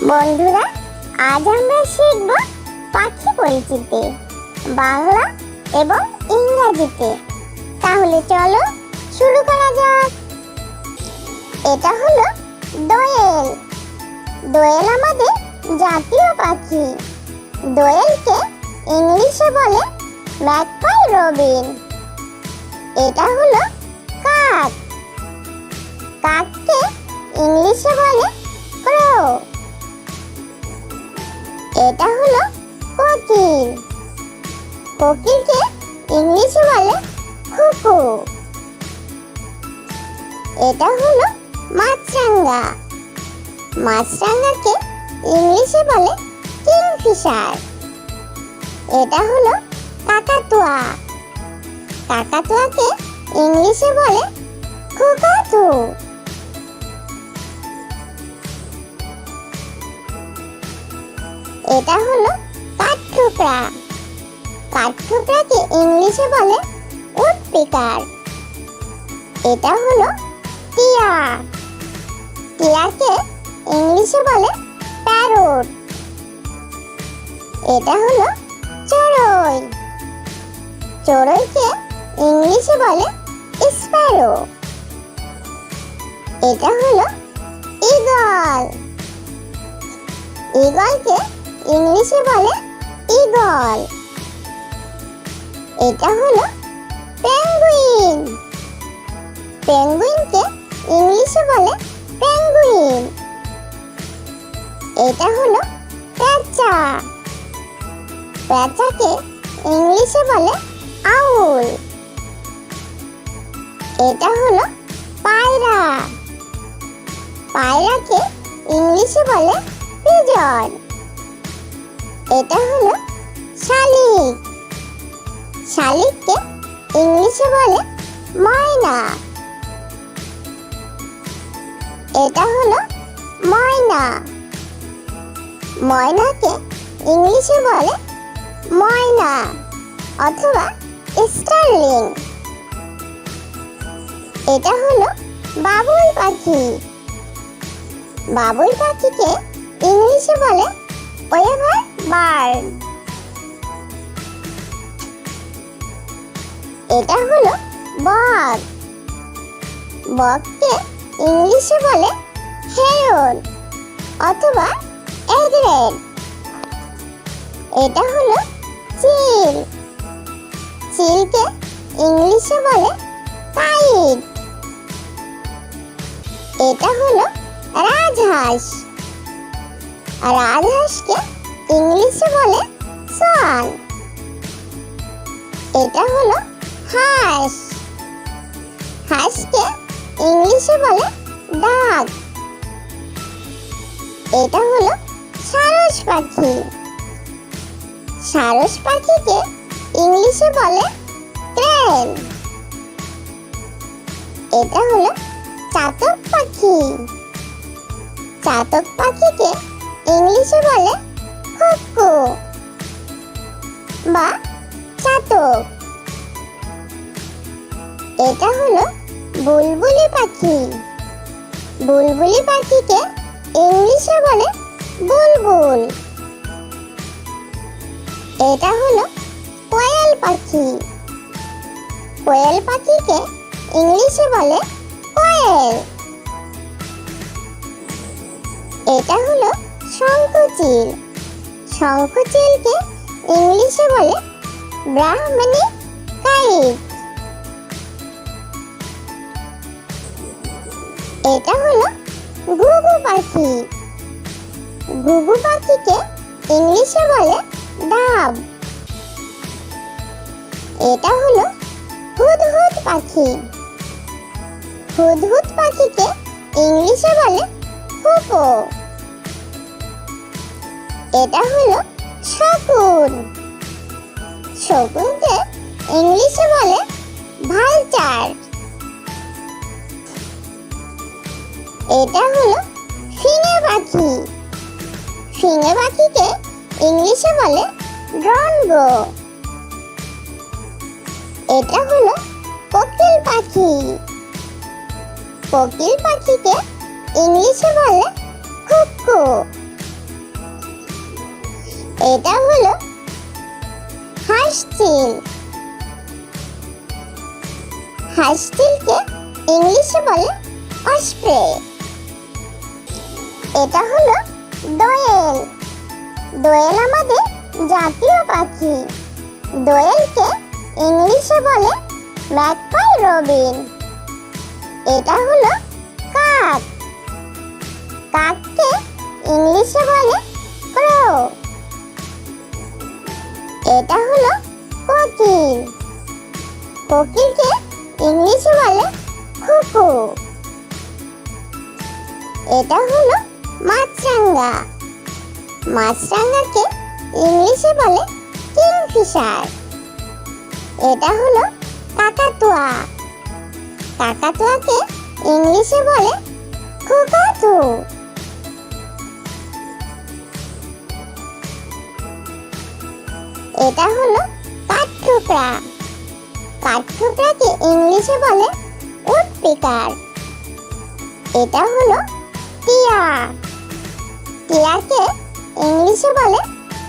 বন্ধুরা, আজ আমরা শিখব পাখি পরিচিতি বাংলা এবং ইংরেজিতে। তাহলে চলো শুরু করা যাক। এটা হলো দোয়েল। দোয়েল আমাদের জাতীয় পাখি। দোয়েলকে ইংলিশে বলে ম্যাকপাই রবিন। এটা হলো কাক। কাককে ইংলিশে বলে ক্রো। এটা হলো কোকিল। কোকিলকে ইংলিশে বলে কুকু। এটা হলো মাছরাঙা। মাছরাঙাকে ইংলিশে বলে কিংফিশার। এটা হলো কাকাতুয়া। কাকাতুয়াকে ইংলিশে বলে কুকাতু। এটা হলো কাঠঠোকরা। কাঠঠোকরাকে ইংলিশে বলে উডপিকার। এটা হলো টিয়া। টিয়াকে ইংলিশে বলে প্যারট। এটা হলো চড়ুই। চড়ুইকে ইংলিশে বলে স্প্যারো। এটা হলো ঈগল। ঈগলকে ইংলিশে বলে ঈগল। এটা হলো পেঙ্গুইন। পেঙ্গুইনকে ইংলিশে বলে পেঙ্গুইন। এটা হলো পেঁচা। পেঁচাকে ইংলিশে বলে আউল। এটা হলো পায়রা। পায়রাকে ইংলিশে বলে পিজন। এটা হলো শালিক। শালিককে ইংলিশে বলে ময়না। এটা হলো ময়না। ময়নাকে ইংলিশে বলে ময়না অথবা স্টারলিং। এটা হলো বাবুই পাখি। বাবুই পাখিকে ইংলিশে বলে ওয়েভার বার্ড। এটা হলো বক। বককে ইংলিশে বলে হেরন অথবা এগ্রেট। এটা হলো চিল। চিলকে ইংলিশে বলে কাইট। এটা হলো রাজহাঁস। রাজহাঁসকে ইংলিশে বলে সোয়ান। এটা হলো হাঁস। হাঁসকে ইংলিশে বলে ডাক। এটা হলো সারস পাখি। সারস পাখিকে ইংলিশে বলে ক্রেন। এটা হলো চাতক পাখি। চাতক পাখিকে ইংলিশে বলে কুকু বা চাতক। এটা হলো বুলবুলি পাখি। বুলবুলি পাখিকে ইংলিশে বলে বুলবুল। এটা হলো কোয়েল পাখি। কোয়েল পাখিকে ইংলিশে বলে কোয়েল। এটা হলো শঙ্খচিল। শঙ্খচিলকে ইংলিশে বলে ব্রাহ্মণী কাইট। এটা হলো ঘুঘু পাখি। ঘুঘু পাখিকে ইংলিশে বলে ডাব। এটা হলো হুদহুদ পাখি। হুদহুদ পাখিকে ইংলিশে বলে হুপো। এটা হলো শকুন। শকুনকে ইংলিশে বলে ভালচার। এটা হলো ফিঙে পাখি। ফিঙে পাখিকে ইংলিশে বলে ড্রনগো। এটা হলো কোকিল পাখি। কোকিল পাখিকে ইংলিশে বলে কুকু। এটা হলো হাঁসচিল। হাঁসচিলকে ইংলিশে বলে অস্প্রে। এটা হলো দোয়েল। দোয়েল আমাদের জাতীয় পাখি। দোয়েলকে ইংলিশে বলে ম্যাকপাই রবিন। এটা হলো কাক। কাককে ইংলিশে বলে ক্রো। এটা হলো কোকিল। কোকিলকে ইংলিশে বলে কুকু। এটা হলো মাছরাঙা। মাছরাঙাকে ইংলিশে বলে কিংফিশার। এটা হলো কাকাতুয়া। কাকাতুয়াকে ইংলিশে বলে কুকাতু। এটা হলো কাঠঠোকরা। কাঠঠোকরাকে ইংলিশে বলে উডপিকার। এটা হলো টিয়া। টিয়াকে ইংলিশে বলে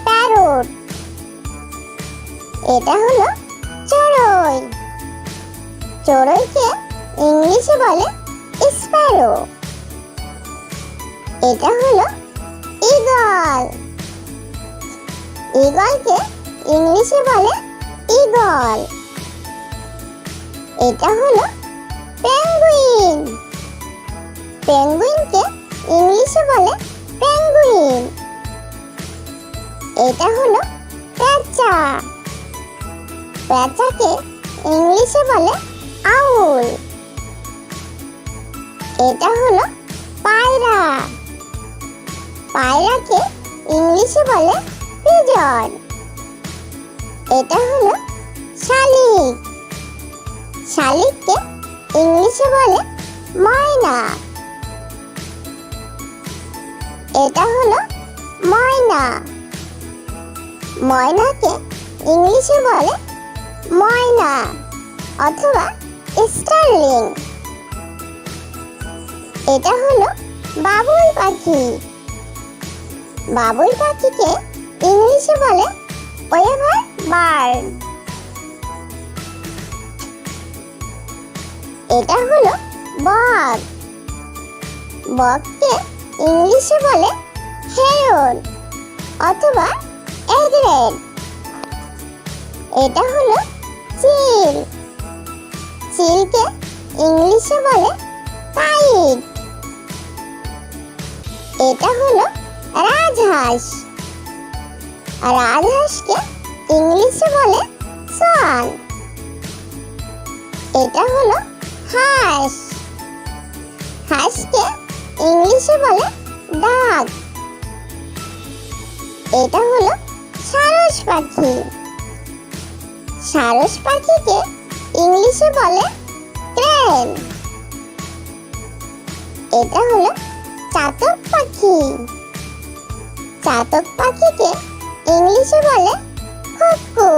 প্যারট। এটা হলো চড়ুই। চড়ুইকে ইংলিশে বলে স্প্যারো। এটা হলো ঈগল। ঈগলকে ইংলিশে বলে ঈগল। এটা হলো পেঙ্গুইন। পেঙ্গুইনকে ইংলিশে বলে পেঙ্গুইন। এটা হলো পেঁচা। পেঁচাকে ইংলিশে বলে আউল। এটা হলো পায়রা। পায়রাকে ইংলিশে বলে পিজন। এটা হলো শালিক। শালিককে ইংলিশে বলে ময়না। এটা হলো ময়না। ময়নাকে ইংলিশে বলে ময়না অথবা স্টারলিং। এটা হলো বাবুই পাখি। বাবুই পাখিকে ইংলিশে বলে ওয়েভার বার্ড। এটা হলো বক। বককে ইংলিশে বলে হেরন অথবা এগ্রেট। এটা হলো চিল। চিলকে ইংলিশে বলে কাইট। এটা হলো রাজহাঁস। রাজহাঁসকে ইংলিশে বলে সোয়ান। এটা হলো হাঁস। হাঁসকে ইংলিশে বলে ডাক। এটা হলো সারস পাখি। সারস পাখিকে ইংলিশে বলে ক্রেন। এটা হলো চাতক পাখি। চাতক পাখিকে ইংলিশে বলে কুকু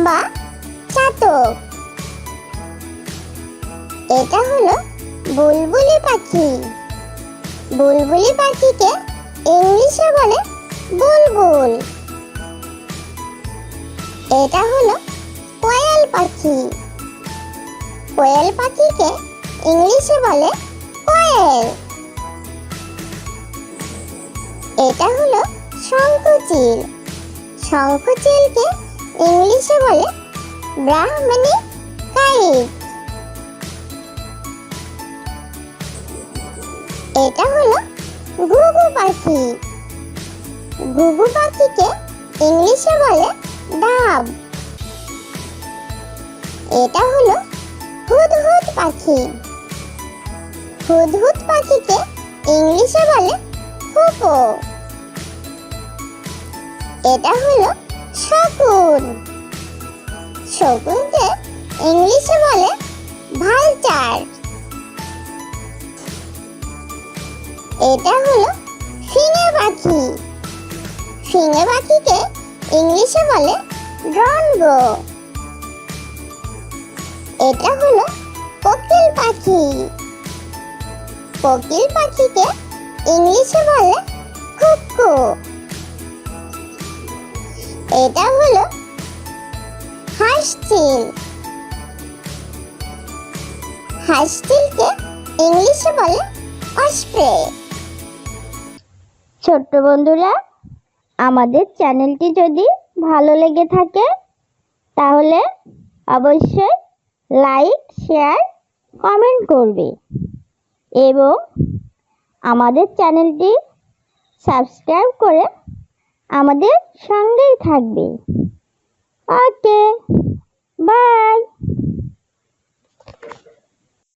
বা চাতক। এটা হলো বুলবুলি পাখি। বুলবুলি পাখিকে ইংলিশে বলে বুলবুল। এটা হলো কোয়েল পাখি। কোয়েল পাখিকে ইংলিশে বলে কোয়েল। এটা হলো শঙ্খচিল। শঙ্খচিলকে ইংলিশে বলে ব্রাহ্মণী কাইট। এটা হলো ঘুঘু পাখি। ঘুঘু পাখিকে ইংলিশে বলে ডাব। এটা হলো হুদহুদ পাখি। হুদহুদ পাখিকে ইংলিশে বলে হুপো। এটা হলো শকুন। শকুনকে ইংলিশে বলে ভালচার। এটা হলো ফিঙে পাখি। ফিঙে পাখিকে ইংলিশে বলে ড্রনগো। এটা হলো কোকিল পাখি। কোকিল পাখিকে ইংলিশে বলে কুকু। এটা হলো হাঁসচিল। হাঁসচিলকে ইংলিশে বলে অসপ্রে। ছোট্ট বন্ধুরা, আমাদের চ্যানেলটি যদি ভালো লেগে থাকে তাহলে অবশ্যই লাইক, শেয়ার, কমেন্ট করবে এবং আমাদের চ্যানেলটি সাবস্ক্রাইব করে আমাদের সঙ্গেই থাকবে। ওকে, বাই।